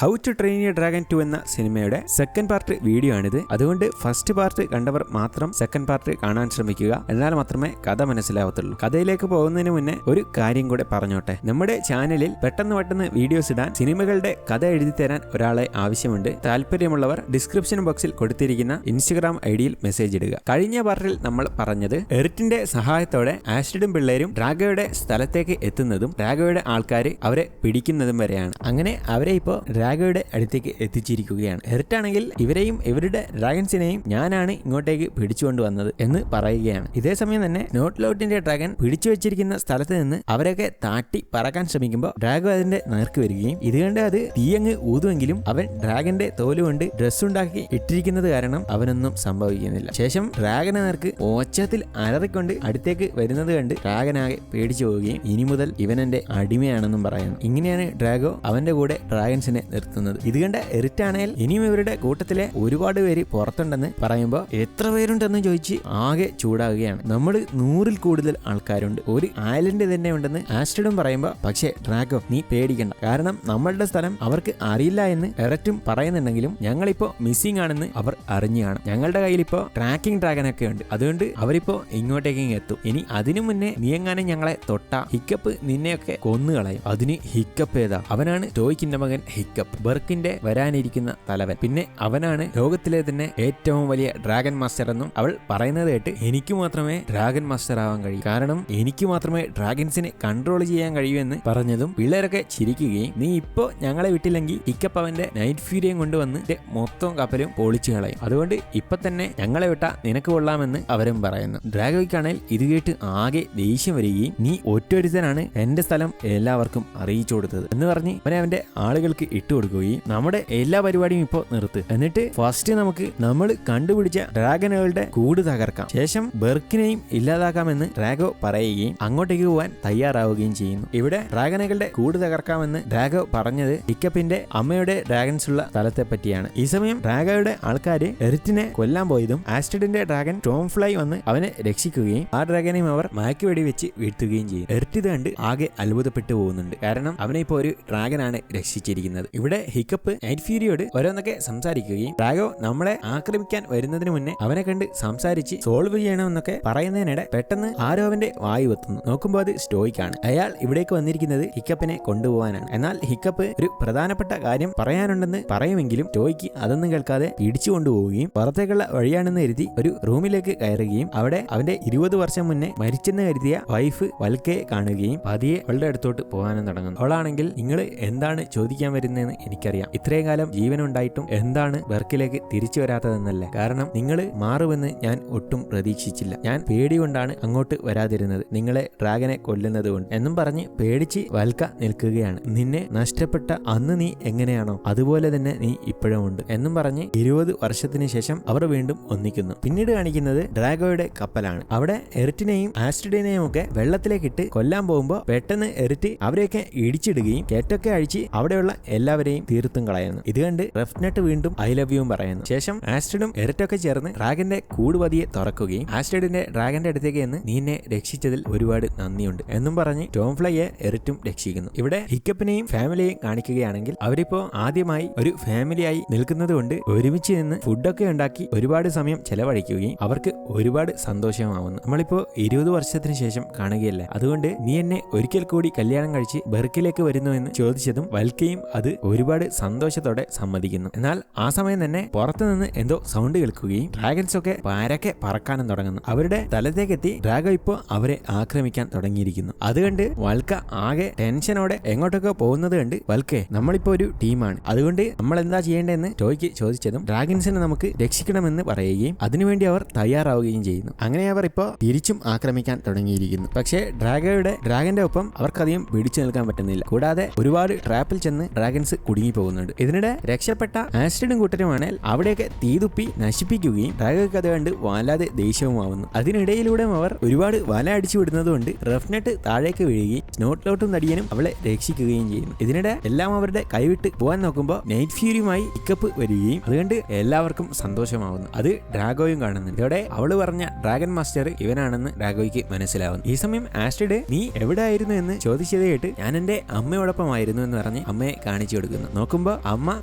How to train a dragon 2 എന്ന സിനിമയുടെ second part video ആണിത്. അതുകൊണ്ട് ഫസ്റ്റ് പാർട്ട് കണ്ടവർ മാത്രം സെക്കൻഡ് പാർട്ട് കാണാൻ ശ്രമിക്കുക. എന്നാൽ മാത്രമേ കഥ മനസ്സിലാവത്തുള്ളൂ. കഥയിലേക്ക് പോകുന്നതിന് മുന്നേ ഒരു കാര്യം കൂടെ പറഞ്ഞോട്ടെ. നമ്മുടെ ചാനലിൽ പെട്ടെന്ന് വീഡിയോസ് ഇടാൻ സിനിമകളുടെ കഥ എഴുതി തരാൻ ഒരാളെ ആവശ്യമുണ്ട്. താല്പര്യമുള്ളവർ ഡിസ്ക്രിപ്ഷൻ ബോക്സിൽ കൊടുത്തിരിക്കുന്ന ഇൻസ്റ്റഗ്രാം ഐഡിയിൽ മെസ്സേജ് ഇടുക. കഴിഞ്ഞ പാർട്ടിൽ നമ്മൾ പറഞ്ഞത് എറിറ്റിന്റെ സഹായത്തോടെ ആഷിഡും പിള്ളേരും ഡ്രാഗോയുടെ സ്ഥലത്തേക്ക് എത്തുന്നതും ഡ്രാഗോയുടെ ആൾക്കാർ അവരെ പിടിക്കുന്നതും വരെയാണ്. അങ്ങനെ അവരെ ഇപ്പോൾ ഡ്രാഗോയുടെ അടുത്തേക്ക് എത്തിച്ചിരിക്കുകയാണ്. എറിറ്റാണെങ്കിൽ ഇവരെയും ഇവരുടെ ഡ്രാഗൺസിനെയും ഞാനാണ് ഇങ്ങോട്ടേക്ക് പിടിച്ചുകൊണ്ട് വന്നത് എന്ന് പറയുകയാണ്. ഇതേ സമയം തന്നെ നോട്ട്ലോട്ടിന്റെ ഡ്രാഗൺ പിടിച്ചു വെച്ചിരിക്കുന്ന സ്ഥലത്ത് നിന്ന് അവരൊക്കെ താട്ടി പറക്കാൻ ശ്രമിക്കുമ്പോൾ ഡ്രാഗോ അതിന്റെ നേർക്ക് വരികയും ഇതുകൊണ്ട് അത് തീയങ്ങ് ഊതുമെങ്കിലും അവൻ ഡ്രാഗന്റെ തോലുകൊണ്ട് ഡ്രസ് ഉണ്ടാക്കി ഇട്ടിരിക്കുന്നത് കാരണം അവനൊന്നും സംഭവിക്കുന്നില്ല. ശേഷം ഡ്രാഗനെ നേർക്ക് ഒച്ചത്തിൽ അലറിക്കൊണ്ട് അടുത്തേക്ക് വരുന്നത് കണ്ട് ഡ്രാഗനാകെ പേടിച്ചു പോവുകയും ഇനി മുതൽ ഇവൻ എന്റെ അടിമയാണെന്നും പറയുന്നു. ഇങ്ങനെയാണ് ഡ്രാഗോ അവന്റെ കൂടെ ഡ്രാഗൺസിനെ നിർത്തുന്നത്. ഇത് കണ്ട എറിറ്റാണെങ്കിൽ ഇനിയും ഇവരുടെ കൂട്ടത്തിലെ ഒരുപാട് പേര് പുറത്തുണ്ടെന്ന് പറയുമ്പോൾ എത്ര പേരുണ്ടെന്ന് ചോദിച്ച് ആകെ ചൂടാവുകയാണ്. നമ്മൾ 100-ൽ കൂടുതൽ ആൾക്കാരുണ്ട്, ഒരു ഐലൻഡ് തന്നെ ഉണ്ടെന്ന് ആസ്ട്രിഡും പറയുമ്പോൾ പക്ഷേ ഡ്രാഗോ നീ പേടിക്കണ്ട, കാരണം നമ്മളുടെ സ്ഥലം അവർക്ക് അറിയില്ല എന്ന് എറിറ്റും പറയുന്നുണ്ടെങ്കിലും ഞങ്ങളിപ്പോ മിസ്സിംഗ് ആണെന്ന് അവർ അറിഞ്ഞു കാണും. ഞങ്ങളുടെ കയ്യിൽ ഇപ്പോ ട്രാക്കിംഗ് ഡ്രാഗൺ ഒക്കെ ഉണ്ട്, അതുകൊണ്ട് അവരിപ്പോ ഇങ്ങോട്ടേക്ക് എത്തും. ഇനി അതിനു മുന്നേ നീ എങ്ങാനും ഞങ്ങളെ തൊട്ട ഹിക്കപ്പ് നിന്നെയൊക്കെ കൊന്നുകളയും. അതിന് ഹിക്കപ്പ് ഏതാ? അവനാണ് ടോയ്ക്കിന്റെ മകൻ ഹിക്കപ്പ്, ബെർക്കിന്റെ വരാനിരിക്കുന്ന തലവൻ. പിന്നെ അവനാണ് ലോകത്തിലെ തന്നെ ഏറ്റവും വലിയ ഡ്രാഗൺ മാസ്റ്റർ എന്നും അവൾ പറയുന്നത് കേട്ട് എനിക്ക് മാത്രമേ ഡ്രാഗൺ മാസ്റ്റർ ആവാൻ കഴിയൂ, കാരണം എനിക്ക് മാത്രമേ ഡ്രാഗൺസിനെ കൺട്രോൾ ചെയ്യാൻ കഴിയൂ എന്ന് പറഞ്ഞതും പിള്ളേരൊക്കെ ചിരിക്കുകയും നീ ഇപ്പോ ഞങ്ങളെ വിട്ടില്ലെങ്കിൽ ഹിക്കപ്പ് അവന്റെ നൈറ്റ് ഫ്യൂരിയും കൊണ്ടുവന്ന് മൊത്തം കപ്പലും പൊളിച്ചു കളയും, അതുകൊണ്ട് ഇപ്പൊ തന്നെ ഞങ്ങളെ വിട്ടാ നിനക്ക് കൊള്ളാമെന്ന് അവരും പറയുന്നു. ഡ്രാഗോയ്ക്കാണെങ്കിൽ ഇത് കേട്ട് ആകെ ദേഷ്യം വരികയും നീ ഒറ്റൊരുത്തനാണ് എന്റെ സ്ഥലം എല്ലാവർക്കും അറിയിച്ചു കൊടുത്തത് എന്ന് പറഞ്ഞ് അവനെ അവന്റെ ആളുകൾക്ക് ഇട്ടുകൊടുക്കുകയും നമ്മുടെ എല്ലാ പരിപാടിയും ഇപ്പോ നിർത്ത്, എന്നിട്ട് ഫസ്റ്റ് നമുക്ക് നമ്മൾ കണ്ടുപിടിച്ച ഡ്രാഗനുകളുടെ കൂട് തകർക്കാം, ശേഷം ബെർക്കിനെയും ഇല്ലാതാക്കാമെന്ന് ഡ്രാഗോ പറയുകയും അങ്ങോട്ടേക്ക് പോകാൻ തയ്യാറാവുകയും ചെയ്യുന്നു. ഇവിടെ ഡ്രാഗനുകളുടെ കൂട് തകർക്കാമെന്ന് ഡ്രാഗോ പറഞ്ഞത് ഹിക്കപ്പിന്റെ അമ്മയുടെ ഡ്രാഗൺസ് ഉള്ള സ്ഥലത്തെ പറ്റിയാണ്. ഈ സമയം ഡ്രാഗോയുടെ ആൾക്കാര് എറിറ്റിനെ കൊല്ലാൻ പോയതും ആസ്ട്രിഡിന്റെ ഡ്രാഗൺ ടോം ഫ്ലൈ വന്ന് അവനെ രക്ഷിക്കുകയും ആ ഡ്രാഗനെയും അവർ മയക്കുവെടി വെച്ച് വീഴ്ത്തുകയും ചെയ്യും. എറിറ്റ് ഇത് കണ്ട് ആകെ അത്ഭുതപ്പെട്ടു പോകുന്നുണ്ട്, കാരണം അവനെ ഇപ്പോൾ ഒരു ഡ്രാഗനാണ് രക്ഷിച്ചിരിക്കുന്നത്. ഇവിടെ ഹിക്കപ്പ് നൈറ്റ് ഫ്യൂരിയോട് ഓരോന്നൊക്കെ സംസാരിക്കുകയും ഡ്രാഗോ നമ്മളെ ആക്രമിക്കാൻ വരുന്നതിന് മുന്നേ അവനെ കണ്ട് സംസാരിച്ച് സോൾവ് ചെയ്യണമെന്നൊക്കെ പറയുന്നതിനിടെ പെട്ടെന്ന് ആരോ അവന്റെ വായു എത്തുന്നു. നോക്കുമ്പോൾ അത് സ്റ്റോയ്ക്കാണ്. അയാൾ ഇവിടേക്ക് വന്നിരിക്കുന്നത് ഹിക്കപ്പിനെ കൊണ്ടുപോകാനാണ്. എന്നാൽ ഹിക്കപ്പ് ഒരു പ്രധാനപ്പെട്ട കാര്യം പറയാനുണ്ടെന്ന് പറയുമെങ്കിലും സ്റ്റോയ്ക്ക് അതൊന്നും കേൾക്കാതെ പിടിച്ചു കൊണ്ടുപോവുകയും പുറത്തേക്കുള്ള വഴിയാണെന്ന് കരുതി ഒരു റൂമിലേക്ക് കയറുകയും അവിടെ അവന്റെ 20 വർഷം മുന്നേ മരിച്ചെന്ന് കരുതിയ വൈഫ് വൽക്കയെ കാണുകയും പതിയെ അവളുടെ അടുത്തോട്ട് പോകാനും തുടങ്ങുന്നു. അവളാണെങ്കിൽ നിങ്ങൾ എന്താണ് ചോദിക്കാൻ വരുന്നതെന്ന് എനിക്കറിയാം, ഇത്രയും കാലം ജീവനുണ്ടായിട്ടും എന്താണ് ബെർക്കിലേക്ക് തിരിച്ചു വരാത്തതെന്നല്ലേ, കാരണം നിങ്ങൾ മാറുമെന്ന് ഞാൻ ഒട്ടും പ്രതീക്ഷിച്ചില്ല, ഞാൻ പേടി കൊണ്ടാണ് അങ്ങോട്ട് വരാതിരുന്നത്, നിങ്ങളെ ഡ്രാഗനെ കൊല്ലുന്നത് കൊണ്ട് എന്നും പറഞ്ഞ് പേടിച്ച് വൽക്ക നിൽക്കുകയാണ്. നിന്നെ നഷ്ടപ്പെട്ട അന്ന് നീ എങ്ങനെയാണോ അതുപോലെ തന്നെ നീ ഇപ്പോഴും ഉണ്ട് എന്നും പറഞ്ഞ് 20 വർഷത്തിന് ശേഷം അവർ വീണ്ടും ഒന്നിക്കുന്നു. പിന്നീട് കാണിക്കുന്നത് ഡ്രാഗോയുടെ കപ്പലാണ്. അവിടെ എറിറ്റിനെയും ആസ്ട്രിഡിനെയും ഒക്കെ വെള്ളത്തിലേക്ക് ഇട്ട് കൊല്ലാൻ പോകുമ്പോൾ പെട്ടെന്ന് എറിറ്റ് അവരെയൊക്കെ ഇടിച്ചിടുകയും കേറ്റൊക്കെ അഴിച്ച് അവിടെയുള്ള എല്ലാവരെയും തീർത്തും കളയുന്നു. ഇത് കണ്ട് റെഫ്നെറ്റ് വീണ്ടും ഐ ലവ് യുവും പറയുന്നു. ശേഷം ആസ്ട്രിഡും എറിറ്റൊക്കെ ചേർന്ന് ഡ്രാഗന്റെ കൂട് പതിയെ തുറക്കുകയും ആസ്ട്രിഡിന്റെ ഡ്രാഗന്റെ അടുത്തേക്ക് എന്ന് നീന്നെ രക്ഷിച്ചതിൽ ഒരുപാട് നന്ദിയുണ്ട് എന്നും പറഞ്ഞ് ടോം ഫ്ലൈയെ എറിറ്റും രക്ഷിക്കുന്നു. ഇവിടെ ഹിക്കപ്പിനെയും ഫാമിലിയെയും കാണിക്കുകയാണെങ്കിൽ അവരിപ്പോ ആദ്യമായി ഒരു ഫാമിലിയായി നിൽക്കുന്നത് കൊണ്ട് ഒരുമിച്ച് നിന്ന് ഫുഡൊക്കെ ഉണ്ടാക്കി ഒരുപാട് സമയം ചെലവഴിക്കുകയും അവർക്ക് ഒരുപാട് സന്തോഷമാവുന്നു. നമ്മളിപ്പോ 20 വർഷത്തിന് ശേഷം കാണുകയല്ല, അതുകൊണ്ട് നീ എന്നെ ഒരിക്കൽ കൂടി കല്യാണം കഴിച്ച് ബെർക്കിലേക്ക് വരുന്നു എന്ന് ചോദിച്ചതും വൽക്കയും അത് ഒരുപാട് സന്തോഷത്തോടെ സമ്മതിക്കുന്നു. എന്നാൽ ആ സമയം തന്നെ പുറത്തുനിന്ന് എന്തോ സൗണ്ട് കേൾക്കുകയും ഡ്രാഗൺസ് ഒക്കെ പാരക്കെ പറക്കാനും തുടങ്ങുന്നു. അവരുടെ സ്ഥലത്തേക്കെത്തി ഡ്രാഗോ ഇപ്പോ അവരെ ആക്രമിക്കാൻ തുടങ്ങിയിരിക്കുന്നു. അതുകൊണ്ട് വൽക്ക ആകെ ടെൻഷനോടെ എങ്ങോട്ടൊക്കെ പോകുന്നത് കണ്ട് വൽക്കേ നമ്മളിപ്പോ ഒരു ടീമാണ്, അതുകൊണ്ട് നമ്മൾ എന്താ ചെയ്യേണ്ടതെന്ന് ടോയ്ക്ക് ചോദിച്ചതും ഡ്രാഗൺസിനെ നമുക്ക് രക്ഷിക്കണമെന്ന് പറയുകയും അതിനുവേണ്ടി അവർ തയ്യാറാവുകയും ചെയ്യുന്നു. അങ്ങനെ അവർ ഇപ്പോ തിരിച്ചും ആക്രമിക്കാൻ തുടങ്ങിയിരിക്കുന്നു. പക്ഷേ ഡ്രാഗന്റെ ഒപ്പം അവർക്കധികം പിടിച്ചു നിൽക്കാൻ പറ്റുന്നില്ല. കൂടാതെ ഒരുപാട് ട്രാപ്പിൽ ചെന്ന് ഡ്രാഗൺസ് കുടുങ്ങി പോകുന്നുണ്ട്. ഇതിനിടെ രക്ഷപ്പെട്ട ആസ്ട്രിഡും കൂട്ടരുമാണെങ്കിൽ അവിടെയൊക്കെ തീതുപ്പി നശിപ്പിക്കുകയും ഡ്രാഗോയ്ക്ക് അത് കണ്ട് വല്ലാതെ ദേഷ്യവുമാവുന്നു. അതിനിടയിലൂടെ അവർ ഒരുപാട് വല അടിച്ചു വിടുന്നതുകൊണ്ട് റെഫ്നെറ്റ് താഴേക്ക് വീഴുകയും സ്നോട്ട്ലോട്ടും തടിയനും അവളെ രക്ഷിക്കുകയും ചെയ്യുന്നു. ഇതിനിടെ എല്ലാം അവരുടെ കൈവിട്ട് പോകാൻ നോക്കുമ്പോൾ നൈറ്റ് ഫ്യൂരിയുമായി ഹിക്കപ്പ് വരികയും അതുകൊണ്ട് എല്ലാവർക്കും സന്തോഷമാവുന്നു. അത് ഡ്രാഗോയും കാണുന്നു. ഇതോടെ അവള് പറഞ്ഞ ഡ്രാഗൺ മാസ്റ്റർ ഇവനാണെന്ന് ഡ്രാഗോയ്ക്ക് മനസ്സിലാവുന്നു. ഈ സമയം ആസ്ട്രിഡ് നീ എവിടെ ആയിരുന്നു എന്ന് ചോദിച്ചത് കേട്ട് ഞാൻ എന്റെ അമ്മയോടൊപ്പമായിരുന്നു എന്ന് പറഞ്ഞ് അമ്മയെ കാണിച്ചു കൊടുക്കും. കൊടുക്കുന്നു. നോക്കുമ്പോൾ അമ്മ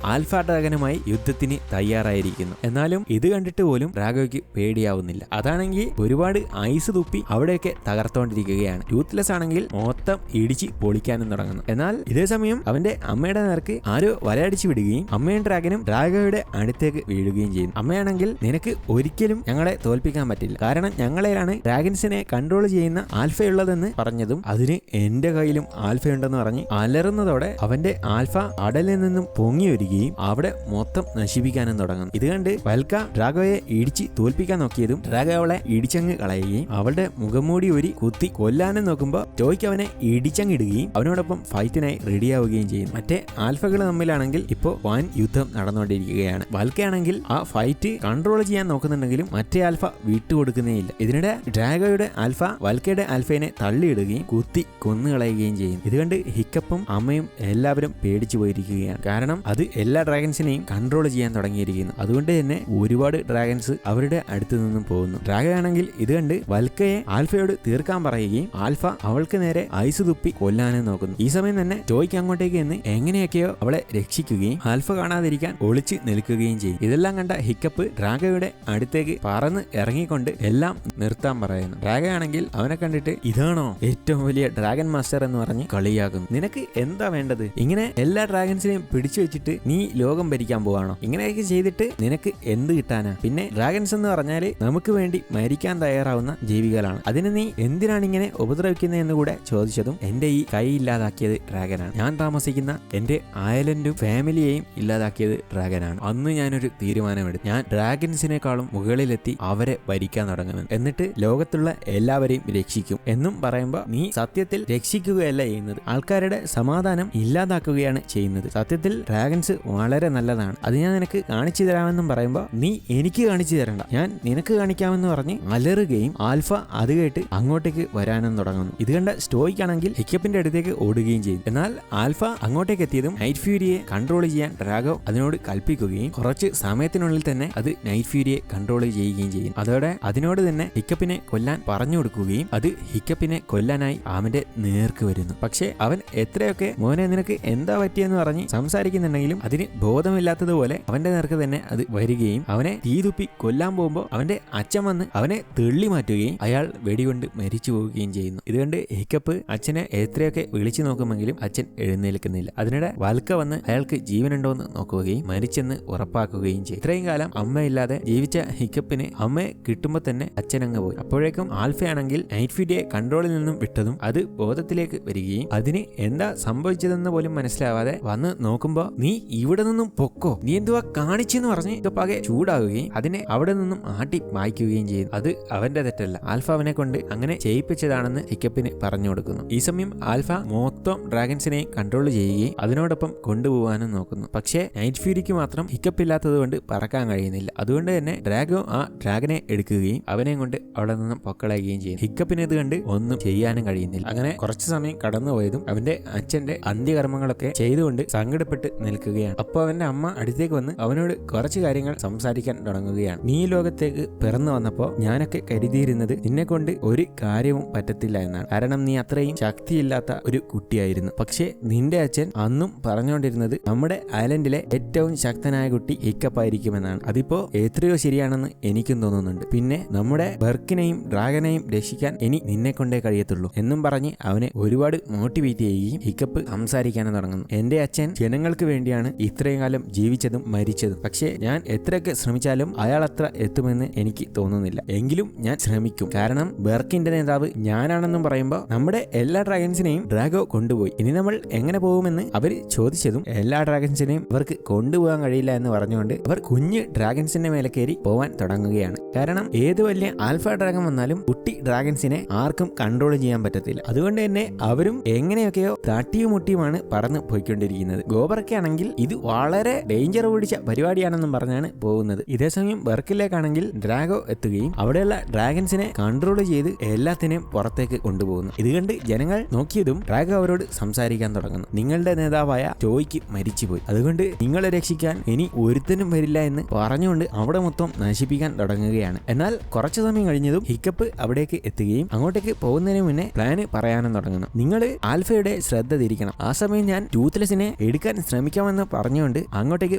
ആൽഫ ഡ്രാഗനുമായി യുദ്ധത്തിന് തയ്യാറായിരിക്കുന്നു. എന്നാലും ഇത് കണ്ടിട്ട് പോലും ഡ്രാഗോയ്ക്ക് പേടിയാവുന്നില്ല. അതാണെങ്കിൽ ഒരുപാട് ഐസ് തുപ്പി അവിടെയൊക്കെ തകർത്തോണ്ടിരിക്കുകയാണ്. ടൂത്ത്ലെസ് ആണെങ്കിൽ മൊത്തം ഇടിച്ച് പൊളിക്കാനും തുടങ്ങുന്നു. എന്നാൽ ഇതേ സമയം അവന്റെ അമ്മയുടെ നേർക്ക് ആരോ വലയടിച്ച് വിടുകയും അമ്മയും ഡ്രാഗനും ഡ്രാഗോയുടെ അടുത്തേക്ക് വീഴുകയും ചെയ്യുന്നു. അമ്മയാണെങ്കിൽ നിനക്ക് ഒരിക്കലും ഞങ്ങളെ തോൽപ്പിക്കാൻ പറ്റില്ല, കാരണം ഞങ്ങളെയാണ് ഡ്രാഗൻസിനെ കൺട്രോൾ ചെയ്യുന്ന ആൽഫയുള്ളതെന്ന് പറഞ്ഞതും അതിന് എന്റെ കയ്യിലും ആൽഫയുണ്ടെന്ന് പറഞ്ഞ് അലറുന്നതോടെ അവന്റെ ആൽഫ അടലിൽ നിന്നും പൊങ്ങി വരികയും അവിടെ മൊത്തം നശിപ്പിക്കാനും തുടങ്ങുന്നു. ഇത് കണ്ട് വൽക്ക ഡ്രാഗോയെ ഇടിച്ച് തോൽപ്പിക്കാൻ നോക്കിയതും ഡ്രാഗോ അവളെ ഇടിച്ചങ്ങ് കളയുകയും അവളുടെ മുഖംമൂടി ഒരു കുത്തി കൊല്ലാനും നോക്കുമ്പോൾ ടോയ്ക്ക് അവനെ ഇടിച്ചങ്ങിടുകയും അവനോടൊപ്പം ഫൈറ്റിനായി റെഡിയാവുകയും ചെയ്യും. മറ്റേ ആൽഫകൾ തമ്മിലാണെങ്കിൽ ഇപ്പോ വൻ യുദ്ധം നടന്നുകൊണ്ടിരിക്കുകയാണ്. വൽക്കയാണെങ്കിൽ ആ ഫൈറ്റ് കൺട്രോൾ ചെയ്യാൻ നോക്കുന്നുണ്ടെങ്കിലും മറ്റേ ആൽഫ വിട്ടുകൊടുക്കുന്നേയില്ല. ഇതിനിടെ ഡ്രാഗോയുടെ ആൽഫ വൽക്കയുടെ ആൽഫയെ തള്ളിയിടുകയും കുത്തി കൊന്നുകളയുകയും ചെയ്യും. ഇത് കണ്ട് ഹിക്കപ്പും അമ്മയും എല്ലാവരും പേടിച്ചു പോയിരിക്കുകയാണ്. കാരണം അത് എല്ലാ ഡ്രാഗൻസിനെയും കൺട്രോൾ ചെയ്യാൻ തുടങ്ങിയിരിക്കുന്നു. അതുകൊണ്ട് തന്നെ ഒരുപാട് ഡ്രാഗൻസ് അവരുടെ അടുത്ത് നിന്നും പോകുന്നു. ഡ്രാഗോ ആണെങ്കിൽ ഇത് കണ്ട് വൽക്കയെ ആൽഫയോട് തീർക്കാൻ പറയുകയും ആൽഫ അവൾക്ക് നേരെ ഐസ് തുപ്പി കൊല്ലാനും നോക്കുന്നു. ഈ സമയം തന്നെ ടോയ്ക്ക് അങ്ങോട്ടേക്ക് എന്ന് എങ്ങനെയൊക്കെയോ അവളെ രക്ഷിക്കുകയും ആൽഫ കാണാതിരിക്കാൻ ഒളിച്ച് നിൽക്കുകയും ചെയ്യും. ഇതെല്ലാം കണ്ട ഹിക്കപ്പ് ഡ്രാഗോയുടെ അടുത്തേക്ക് പറന്ന് ഇറങ്ങിക്കൊണ്ട് എല്ലാം നിർത്താൻ പറയുന്നു. ഡ്രാഗോ ആണെങ്കിൽ അവനെ കണ്ടിട്ട് ഇതാണോ ഏറ്റവും വലിയ ഡ്രാഗൺ മാസ്റ്റർ എന്ന് പറഞ്ഞ് കളിയാക്കുന്നു. നിനക്ക് എന്താ വേണ്ടത്? ഇങ്ങനെ എല്ലാ ഡ്രാഗൻസിനെയും പിടിച്ചു വെച്ചിട്ട് നീ ലോകം ഭരിക്കാൻ പോവാണോ? ഇങ്ങനെയൊക്കെ ചെയ്തിട്ട് നിനക്ക് എന്ത് കിട്ടാനാ? പിന്നെ ഡ്രാഗൻസ് എന്ന് പറഞ്ഞാല് നമുക്ക് വേണ്ടി മരിക്കാൻ തയ്യാറാവുന്ന ജീവികളാണ്. അതിന് നീ എന്തിനാണ് ഇങ്ങനെ ഉപദ്രവിക്കുന്നത് എന്ന് കൂടെ ചോദിച്ചതും എന്റെ ഈ കൈ ഇല്ലാതാക്കിയത് ഡ്രാഗനാണ്. ഞാൻ താമസിക്കുന്ന എന്റെ അയലൻഡും ഫാമിലിയെയും ഇല്ലാതാക്കിയത് ഡ്രാഗനാണ്. അന്ന് ഞാനൊരു തീരുമാനമെടുത്തു. ഞാൻ ഡ്രാഗൻസിനേക്കാളും മുകളിലെത്തി അവരെ ഭരിക്കാൻ തുടങ്ങുന്നു. എന്നിട്ട് ലോകത്തുള്ള എല്ലാവരെയും രക്ഷിക്കും എന്നും പറയുമ്പോ നീ സത്യത്തിൽ രക്ഷിക്കുകയല്ല ചെയ്യുന്നത്, ആൾക്കാരുടെ സമാധാനം ഇല്ലാതാക്കുകയാണ് ചെയ്യുന്നത്. സത്യത്തിൽ ഡ്രാഗൻസ് വളരെ നല്ലതാണ്, അത് ഞാൻ നിനക്ക് കാണിച്ചു തരാമെന്നും പറയുമ്പോ നീ എനിക്ക് കാണിച്ചു തരണ്ട, ഞാൻ നിനക്ക് കാണിക്കാമെന്ന് പറഞ്ഞ് അലറുകയും ആൽഫ അത് കേട്ട് അങ്ങോട്ടേക്ക് വരാനും തുടങ്ങുന്നു. ഇത് കണ്ട സ്റ്റോയ്ക്കാണെങ്കിൽ ഹിക്കപ്പിന്റെ അടുത്തേക്ക് ഓടുകയും ചെയ്തു. എന്നാൽ ആൽഫ അങ്ങോട്ടേക്ക് എത്തിയതും നൈറ്റ് ഫ്യൂരിയെ കൺട്രോൾ ചെയ്യാൻ ഡ്രാഗോ അതിനോട് കൽപ്പിക്കുകയും കുറച്ച് സമയത്തിനുള്ളിൽ തന്നെ അത് നൈറ്റ് ഫ്യൂരിയെ കൺട്രോൾ ചെയ്യുകയും ചെയ്യും. അതോടെ അതിനോട് തന്നെ ഹിക്കപ്പിനെ കൊല്ലാൻ പറഞ്ഞു കൊടുക്കുകയും അത് ഹിക്കപ്പിനെ കൊല്ലാനായി അവന്റെ നേർക്ക് വരുന്നു. പക്ഷെ അവൻ എത്രയൊക്കെ മോനെ നിനക്ക് എന്താ പറ്റിയെന്ന് പറഞ്ഞ് സംസാരിക്കുന്നുണ്ടെങ്കിലും അതിന് ബോധമില്ലാത്തതുപോലെ അവന്റെ നേർക്ക് തന്നെ അത് വരികയും അവനെ തീതുപ്പി കൊല്ലാൻ പോകുമ്പോൾ അവന്റെ അച്ഛൻ വന്ന് അവനെ തെള്ളി മാറ്റുകയും അയാൾ വെടികൊണ്ട് മരിച്ചു പോവുകയും ചെയ്യുന്നു. ഇതുകൊണ്ട് ഹിക്കപ്പ് അച്ഛനെ എത്രയൊക്കെ വിളിച്ചു നോക്കുമെങ്കിലും അച്ഛൻ എഴുന്നേൽക്കുന്നില്ല. അതിനിടെ വൽക്ക വന്ന് അയാൾക്ക് ജീവനുണ്ടോ എന്ന് നോക്കുകയും മരിച്ചെന്ന് ഉറപ്പാക്കുകയും ചെയ്യും. ഇത്രയും കാലം അമ്മയില്ലാതെ ജീവിച്ച ഹിക്കപ്പിന് അമ്മയെ കിട്ടുമ്പോൾ തന്നെ അച്ഛനങ്ങ് പോയി. അപ്പോഴേക്കും ആൽഫയാണെങ്കിൽ നൈറ്റ് ഫ്യൂരിയെ കൺട്രോളിൽ നിന്നും വിട്ടതും അത് ബോധത്തിലേക്ക് വരികയും അതിന് എന്താ സംഭവിച്ചതെന്ന് പോലും മനസ്സിലാവാതെ വന്ന് നോക്കുമ്പോ നീ ഇവിടെ നിന്നും പൊക്കോ, നീ എന്തുവാ കാണിച്ചെന്ന് പറഞ്ഞ് ഹിക്കപ്പാകെ ചൂടാവുകയും അതിനെ അവിടെ നിന്നും ആട്ടി മായ്ക്കുകയും ചെയ്തു. അത് അവന്റെ തെറ്റല്ല, ആൽഫ അവനെ കൊണ്ട് അങ്ങനെ ചെയ്യിപ്പിച്ചതാണെന്ന് ഹിക്കപ്പിന് പറഞ്ഞു കൊടുക്കുന്നു. ഈ സമയം ആൽഫ മൊത്തം ഡ്രാഗൻസിനെ കൺട്രോൾ ചെയ്യുകയും അതിനോടൊപ്പം കൊണ്ടുപോകാനും നോക്കുന്നു. പക്ഷേ നൈറ്റ് ഫ്യൂരിക്ക് മാത്രം ഹിക്കപ്പില്ലാത്തത് കൊണ്ട് പറക്കാൻ കഴിയുന്നില്ല. അതുകൊണ്ട് തന്നെ ഡ്രാഗോ ആ ഡ്രാഗനെ എടുക്കുകയും അവനെ കൊണ്ട് അവിടെ നിന്നും പൊക്കളയുകയും ചെയ്യും. ഹിക്കപ്പിന് ഇത് കണ്ട് ഒന്നും ചെയ്യാനും കഴിയുന്നില്ല. അങ്ങനെ കുറച്ചു സമയം കടന്നുപോയതും അവന്റെ അച്ഛന്റെ അന്ത്യകർമ്മങ്ങളൊക്കെ ചെയ്തുകൊണ്ട് സങ്കടപ്പെട്ട് നിൽക്കുകയാണ്. അപ്പോൾ അവന്റെ അമ്മ അടുത്തേക്ക് വന്ന് അവനോട് കുറച്ച് കാര്യങ്ങൾ സംസാരിക്കാൻ തുടങ്ങുകയാണ്. നീ ലോകത്തേക്ക് പിറന്നു വന്നപ്പോ ഞാനൊക്കെ കരുതിയിരുന്നത് നിന്നെ കൊണ്ട് ഒരു കാര്യവും പറ്റത്തില്ല എന്നാണ്, കാരണം നീ അത്രയും ശക്തിയില്ലാത്ത ഒരു കുട്ടിയായിരുന്നു. പക്ഷേ നിന്റെ അച്ഛൻ അന്നും പറഞ്ഞുകൊണ്ടിരുന്നത് നമ്മുടെ ഐലൻഡിലെ ഏറ്റവും ശക്തനായ കുട്ടി ഹിക്കപ്പായിരിക്കുമെന്നാണ്. അതിപ്പോ എത്രയോ ശരിയാണെന്ന് എനിക്കും തോന്നുന്നുണ്ട്. പിന്നെ നമ്മുടെ ബർക്കിനെയും ഡ്രാഗനെയും രക്ഷിക്കാൻ ഇനി നിന്നെ കൊണ്ടേ കഴിയത്തുള്ളൂ എന്നും പറഞ്ഞ് അവനെ ഒരുപാട് മോട്ടിവേറ്റ് ചെയ്യുകയും ഹിക്കപ്പ് സംസാരിക്കാനും തുടങ്ങുന്നു. എന്റെ അച്ഛൻ ജനങ്ങൾക്ക് വേണ്ടിയാണ് ഇത്രയും കാലം ജീവിച്ചതും മരിച്ചതും. പക്ഷേ ഞാൻ എത്രയൊക്കെ ശ്രമിച്ചാലും അയാൾ അത്ര എത്തുമെന്ന് എനിക്ക് തോന്നുന്നില്ല. എങ്കിലും ഞാൻ ശ്രമിക്കും, കാരണം ബർക്കിന്റെ നേതാവ് ഞാനാണെന്നും പറയുമ്പോൾ നമ്മുടെ എല്ലാ ഡ്രാഗൻസിനെയും ഡ്രാഗോ കൊണ്ടുപോയി. ഇനി നമ്മൾ എങ്ങനെ പോകുമെന്ന് അവർ ചോദിച്ചതും എല്ലാ ഡ്രാഗൻസിനെയും അവർക്ക് കൊണ്ടുപോകാൻ കഴിയില്ല എന്ന് പറഞ്ഞുകൊണ്ട് അവർ കുഞ്ഞ് ഡ്രാഗൻസിന്റെ മേലെ കയറി പോവാൻ തുടങ്ങുകയാണ്. കാരണം ഏത് വലിയ ആൽഫ ഡ്രാഗൺ വന്നാലും കുട്ടി ഡ്രാഗൻസിനെ ആർക്കും കൺട്രോൾ ചെയ്യാൻ പറ്റത്തില്ല. അതുകൊണ്ട് തന്നെ അവരും എങ്ങനെയൊക്കെയോ തട്ടിയും മുട്ടിയുമാണ് പറന്ന് പോയിക്കൊണ്ടിരിക്കുന്നത്. ഗോബറൊക്കെ ആണെങ്കിൽ ഇത് വളരെ ഡേഞ്ചർ പിടിച്ച പരിപാടിയാണെന്നും പറഞ്ഞാണ് പോകുന്നത്. ഇതേസമയം ബർക്കിലേക്കാണെങ്കിൽ ഡ്രാഗോ എത്തുകയും അവിടെയുള്ള ഡ്രാഗൻസിനെ കൺട്രോൾ ചെയ്ത് എല്ലാത്തിനെയും പുറത്തേക്ക് കൊണ്ടുപോകുന്നു. ഇത് കണ്ട് ജനങ്ങൾ നോക്കിയതും ഡ്രാഗോ അവരോട് സംസാരിക്കാൻ തുടങ്ങുന്നു. നിങ്ങളുടെ നേതാവായ ടോയ്ക്ക് മരിച്ചുപോയി, അതുകൊണ്ട് നിങ്ങളെ രക്ഷിക്കാൻ ഇനി ഒരുത്തനും വരില്ല എന്ന് പറഞ്ഞുകൊണ്ട് അവിടെ മൊത്തം നശിപ്പിക്കാൻ തുടങ്ങുകയാണ്. എന്നാൽ കുറച്ചു സമയം കഴിഞ്ഞതും ഹിക്കപ്പ് അവിടേക്ക് എത്തുകയും അങ്ങോട്ടേക്ക് പോകുന്നതിന് മുന്നേ പ്ലാന് പറയാനും തുടങ്ങുന്നു. നിങ്ങൾ ആൽഫയുടെ ശ്രദ്ധ തിരിക്കണം. ആ സമയം ഞാൻ ടൂത്ത്ലെസിനെ എടുക്കാൻ ശ്രമിക്കാമെന്ന് പറഞ്ഞുകൊണ്ട് അങ്ങോട്ടേക്ക്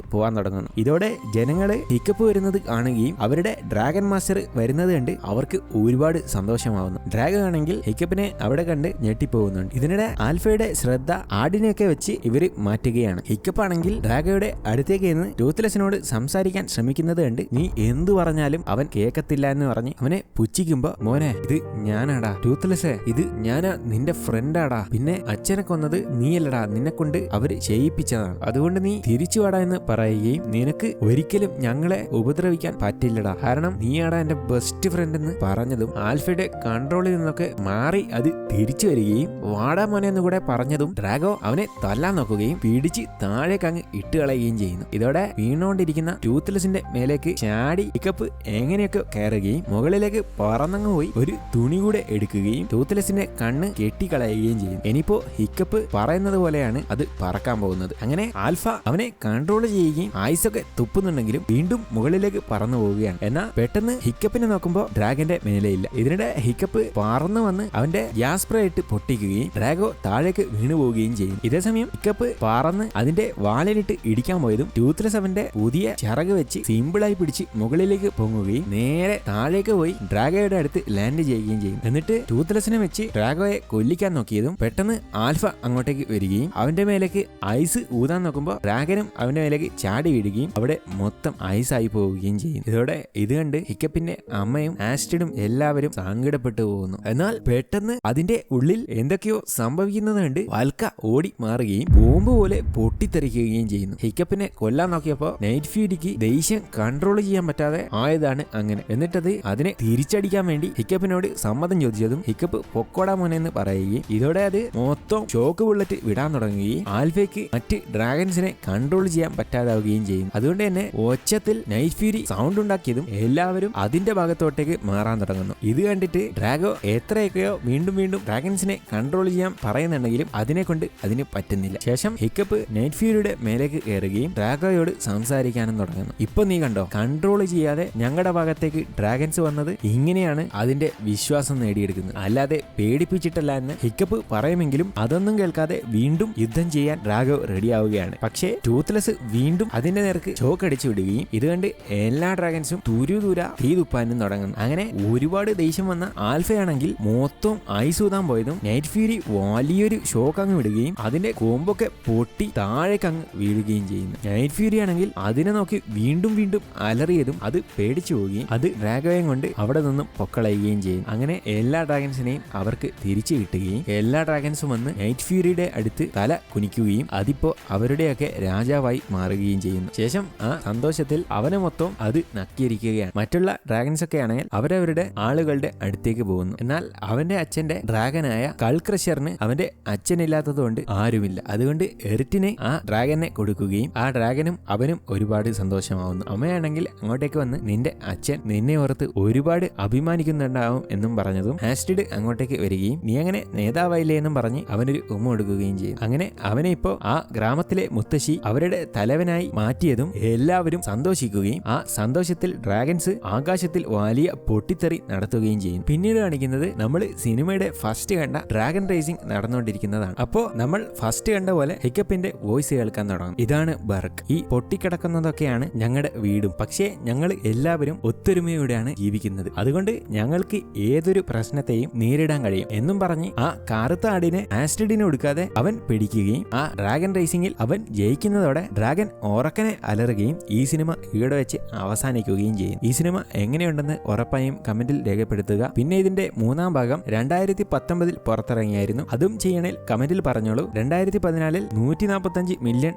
പോകാൻ തുടങ്ങുന്നു. ഇതോടെ ജനങ്ങള് ഹിക്കപ്പ് വരുന്നത് കാണുകയും അവരുടെ ഡ്രാഗൺ മാസ്റ്റർ വരുന്നത് കണ്ട് അവർക്ക് ഒരുപാട് സന്തോഷമാവുന്നു. ഡ്രാഗൺ ആണെങ്കിൽ ഹിക്കപ്പിനെ അവിടെ കണ്ട് ഞെട്ടിപ്പോകുന്നുണ്ട്. ഇതിനിടെ ആൽഫയുടെ ശ്രദ്ധ ആടിനെയൊക്കെ വെച്ച് ഇവര് മാറ്റുകയാണ്. ഹിക്കപ്പ് ആണെങ്കിൽ ഡ്രാഗയുടെ അടുത്തേക്ക് നിന്ന് ടൂത്ത്ലെസ്സിനോട് സംസാരിക്കാൻ ശ്രമിക്കുന്നത് കണ്ട് നീ എന്തു പറഞ്ഞാലും അവൻ കേൾക്കത്തില്ല എന്ന് പറഞ്ഞ് അവനെ പുച്ഛിക്കുമ്പോ മോനെ ഇത് ഞാനാടാ ടൂത്ത്ലെസ്സേ, ഇത് ഞാനാ നിന്റെ ഫ്രണ്ടാടാ, പിന്നെ അച്ഛനെ കൊന്നത് നീയല്ലടാ, നിന്നെ കൊണ്ട് അവര് ചെയ്യിപ്പിച്ചതാണ്, അതുകൊണ്ട് നീ തിരിച്ചു വാടാ എന്ന് പറയുകയും നിനക്ക് ഒരിക്കലും ഞങ്ങളെ ഉപദ്രവിക്കാൻ പറ്റില്ലടാ, കാരണം നീയാടാ എന്റെ ബെസ്റ്റ് ഫ്രണ്ട് എന്ന് പറഞ്ഞതും ആൽഫയുടെ കൺട്രോളിൽ നിന്നൊക്കെ മാറി അത് തിരിച്ചു വരികയും വാടാ മോനെ എന്ന് കൂടെ പറഞ്ഞതും ഡ്രാഗോ അവനെ തല്ലാൻ നോക്കുകയും പിടിച്ച് താഴേക്ക് അങ്ങ് ഇട്ട് കളയുകയും ചെയ്യുന്നു. ഇതോടെ വീണുകൊണ്ടിരിക്കുന്ന ടൂത്ത്ലെസ്സിന്റെ മേലേക്ക് ചാടി ഹിക്കപ്പ് എങ്ങനെയൊക്കെ കയറുകയും മുകളിലേക്ക് പറന്നങ്ങ് പോയി ഒരു തുണി കൂടെ എടുക്കുകയും ടൂത്ത്ലെസ്സിന്റെ കണ്ണ് കെട്ടിക്കളയുകയും ചെയ്യും. ഇനിയിപ്പോ ഹിക്കപ്പ് പറയുന്നത് പോലെയാണ് അത് പറക്കാൻ പോകുന്നത്. അങ്ങനെ ആൽഫ അവനെ കൺട്രോൾ ചെയ്യുകയും ആയുസൊക്കെ തുപ്പുന്നുണ്ടെങ്കിലും വീണ്ടും മുകളിലേക്ക് പറന്നു പോവുകയാണ്. എന്നാൽ പെട്ടെന്ന് ഹിക്കപ്പിനെ നോക്കുമ്പോൾ ഡ്രാഗന്റെ മേലെയില്ല. ഇതിനിടെ ഹിക്കപ്പ് പറന്നു വന്ന് അവന്റെ ഗ്യാസ് സ്പ്രേ ഇട്ട് പൊട്ടിക്കുകയും ഡ്രാഗോ താഴേക്ക് വീണു പോവുകയും ചെയ്യും. ഇതേസമയം ഹിക്കപ്പ് പറന്ന് അതിന്റെ വാലിലിട്ട് ഇടിക്കാൻ പോയതും ടൂത്ത്ലെസ് അവന്റെ പുതിയ ചിറക് വെച്ച് സിമ്പിളായി പിടിച്ച് മുകളിലേക്ക് പൊങ്ങുകയും നേരെ താഴേക്ക് പോയി ഡ്രാഗോയുടെ അടുത്ത് ലാൻഡ് ചെയ്യുകയും ചെയ്യും. എന്നിട്ട് ടൂത്ത്ലെസ്സിനെ വെച്ച് ഡ്രാഗോയെ കൊല്ലിക്കാൻ നോക്കിയതും പെട്ടെന്ന് ആൽഫ അങ്ങോട്ടേക്ക് വരികയും അവന്റെ മേലേക്ക് ഐസ് ഊതാൻ നോക്കുമ്പോൾ ഡ്രാഗനും അവന്റെ മേലേക്ക് ചാടി വീഴുകയും അവിടെ മൊത്തം ഐസായി പോവുകയും ചെയ്യും. ഇതോടെ ഇത് കണ്ട് ഹിക്കപ്പിന്റെ അമ്മയും ആസ്ട്രിഡും എല്ലാവരും സങ്കടപ്പെട്ടു പോകുന്നു. എന്നാൽ പെട്ടെന്ന് അതിന്റെ ഉള്ളിൽ എന്തൊക്കെയോ സംഭവിക്കുന്നത് കണ്ട് വാൽക്ക ഓടി മാറുകയും ബോംബ് പോലെ പൊട്ടിത്തെറിക്കുകയും ചെയ്യുന്നു. ഹിക്കപ്പിനെ കൊല്ലാൻ നോക്കിയപ്പോ നൈറ്റ് ഫ്യൂരിക്ക് ദേഷ്യം കൺട്രോൾ ചെയ്യാൻ പറ്റാതെ ആയതാണ് അങ്ങനെ. എന്നിട്ടത് അതിനെ തിരിച്ചടിക്കാൻ വേണ്ടി ഹിക്കപ്പിനോട് സമ്മതം ചോദിച്ചതും ഹിക്കപ്പ് പൊക്കോടാ മോനെ എന്ന് പറയുകയും ഇതോടെ അത് മൊത്തം ഷോക്ക് ബുള്ളറ്റ് വിടാൻ തുടങ്ങുകയും ആൽഫയ്ക്ക് മറ്റ് ഡ്രാഗൺസിനെ കൺട്രോൾ ചെയ്യാൻ പറ്റാതാവുകയും ചെയ്യും. അതുകൊണ്ട് തന്നെ ഒച്ചത്തിൽ നൈറ്റ് ഫ്യൂരി സൗണ്ട് ഉണ്ടാക്കിയതും എല്ലാവരും അതിന്റെ ഭാഗത്തോട്ടേക്ക് മാറാൻ തുടങ്ങുന്നു. ഇത് കണ്ടിട്ട് ഡ്രാഗോ എത്രയൊക്കെയോ വീണ്ടും വീണ്ടും ഡ്രാഗൺസിനെ കൺട്രോൾ ചെയ്യാൻ പറയുന്നുണ്ടെങ്കിലും അതിനെ കൊണ്ട് അതിന് പറ്റുന്നില്ല. ശേഷം ഹിക്കപ്പ് നൈറ്റ് ഫ്യൂരിയുടെ മേലേക്ക് കയറുകയും ഡ്രാഗോയോട് സംസാരിക്കാനും തുടങ്ങുന്നു. ഇപ്പൊ നീ കണ്ടോ, കൺട്രോൾ ചെയ്യാതെ ഞങ്ങളുടെ ഭാഗത്തേക്ക് ഡ്രാഗൺസ് വന്നത് ഇങ്ങനെയാണ് അതിന്റെ വിശ്വാസം നേടിയെടുക്കുന്നത്, അല്ലാതെ പേടിപ്പിച്ചിട്ടല്ല എന്ന് ഹിക്കപ്പ് പറയുമെങ്കിലും അതൊന്നും കേൾക്കാതെ വീണ്ടും യുദ്ധം ചെയ്യാൻ ഡ്രാഗോ റെഡിയാവുകയാണ്. പക്ഷേ ടൂത്ത്ലെസ് വീണ്ടും അതിന്റെ നേർക്ക് ചോക്കടിച്ചു വിടുകയും ഇത് കണ്ട് എല്ലാ ഡ്രാഗൺസും തുരുതുര തീ തുപ്പാനും തുടങ്ങുന്നു. അങ്ങനെ ഒരുപാട് ദേഷ്യം വന്ന ആൽഫയാണെങ്കിൽ മൊത്തം ഐസ് ഊതാൻ പോയതും നൈറ്റ് ഫ്യൂരി വലിയൊരു ഷോക്ക് അങ്ങ് വിടുകയും അതിന്റെ കൊമ്പൊക്കെ പൊട്ടി താഴേക്ക് അങ്ങ് വീഴുകയും ചെയ്യുന്നു. നൈറ്റ് ഫ്യൂരി ആണെങ്കിൽ അതിനെ നോക്കി വീണ്ടും വീണ്ടും അലറിയതും അത് പേടിച്ചു പോവുകയും അത് ഡ്രാഗോയും കൊണ്ട് അവിടെ നിന്നും പൊക്കളയുകയും ചെയ്യും. അങ്ങനെ എല്ലാ ഡ്രാഗൺസിനെയും അവർക്ക് തിരിച്ചു കിട്ടുകയും എല്ലാ ഡ്രാഗൺസും വന്ന് നൈറ്റ് ഫ്യൂരിയുടെ അടുത്ത് തല കുനിക്കുകയും അതിപ്പോ അവരുടെയൊക്കെ രാജാവായി മാറുകയും ചെയ്യുന്നു. ശേഷം ആ സന്തോഷത്തിൽ അവനെ മൊത്തം അത് നക്കിയിരിക്കുകയാണ്. മറ്റുള്ള ഡ്രാഗൺസ് ഒക്കെ ആണെങ്കിൽ അവരവരുടെ ആളുകളുടെ അടുത്തേക്ക് പോകുന്നു. എന്നാൽ അവന്റെ അച്ഛന്റെ ഡ്രാഗനായ കൾക്രഷറിന് അവന്റെ അച്ഛനില്ലാത്തതുകൊണ്ട് ആരുമില്ല. അതുകൊണ്ട് എറിറ്റിനെ ആ ഡ്രാഗനെ കൊടുക്കുകയും ആ ഡ്രാഗനും അവനും ഒരുപാട് സന്തോഷമാവുന്നു. അമ്മയാണെങ്കിൽ അങ്ങോട്ടേക്ക് വന്ന് നിന്റെ അച്ഛൻ നിന്നെ ഓർത്ത് ഒരുപാട് അഭിമാനിക്കുന്നുണ്ടാവും എന്നും പറഞ്ഞതും ആസ്ട്രിഡ് അങ്ങോട്ടേക്ക് വരികയും നീ അങ്ങനെ നേതാവായില്ലേ എന്നും പറഞ്ഞ് അവനൊരു ഉമ്മ കൊടുക്കുകയും ചെയ്യും. അങ്ങനെ അവനെ ഇപ്പോ ആ ഗ്രാമത്തിലെ മുത്തശ്ശി അവരുടെ തലവനായി മാറ്റിയതും എല്ലാവരും സന്തോഷിക്കുകയും ആ സന്തോഷത്തിൽ ഡ്രാഗൺസ് ആകാശത്തിൽ വലിയ പൊട്ടിത്തെറി നടത്തുകയും ചെയ്യും. പിന്നീട് കാണിക്കുന്നത് നമ്മൾ സിനിമയുടെ ഫസ്റ്റ് കണ്ട ഡ്രാഗൺ റേസിംഗ് നടന്നുകൊണ്ടിരിക്കുന്നതാണ്. അപ്പോ നമ്മൾ ഫസ്റ്റ് കണ്ട പോലെ ഹിക്കപ്പിന്റെ വോയിസ് കേൾക്കാൻ തുടങ്ങും. ഇതാണ് ബർക്ക്, ഈ പൊട്ടിക്കിടക്കുന്നതൊക്കെയാണ് ഞങ്ങളുടെ വീടും, പക്ഷേ ഞങ്ങൾ എല്ലാവരും ഒത്തൊരുമയോടെയാണ് ജീവിക്കുന്നത്, അതുകൊണ്ട് ഞങ്ങൾക്ക് ഏതൊരു പ്രശ്നത്തെയും നേരിടാൻ കഴിയും എന്നും പറഞ്ഞ് ആ കറുത്ത ആടിനെ ആസ്ട്രിഡിനെ കൊടുക്കാതെ അവൻ പിടിക്കുകയും ആ ഡ്രാഗൺ റേസിംഗിൽ അവൻ ജയിക്കുന്നതോടെ ഡ്രാഗൺ ഉറക്കനെ അലറുകയും ഈ സിനിമ ഇവിടെ വെച്ച് അവസാനിക്കുകയും ചെയ്യും. ഈ സിനിമ എങ്ങനെയുണ്ടെന്ന് ഉറപ്പായും കമന്റിൽ രേഖപ്പെടുത്തുക. പിന്നെ ഇതിന്റെ മൂന്നാം ഭാഗം 2019 പുറത്തിറങ്ങിയായിരുന്നു, അതും ചെയ്യണേൽ കമന്റിൽ പറഞ്ഞോളൂ. 2014 $145 മില്യൺ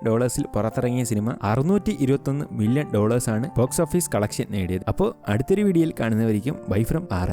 പുറത്തിറങ്ങിയ cinema $621 million box office collection നേടിയത്. അപ്പോൾ അടുത്തൊരു വീഡിയോയിൽ കാണുന്നവരിക്കും ബൈ ഫ്രം ആർ.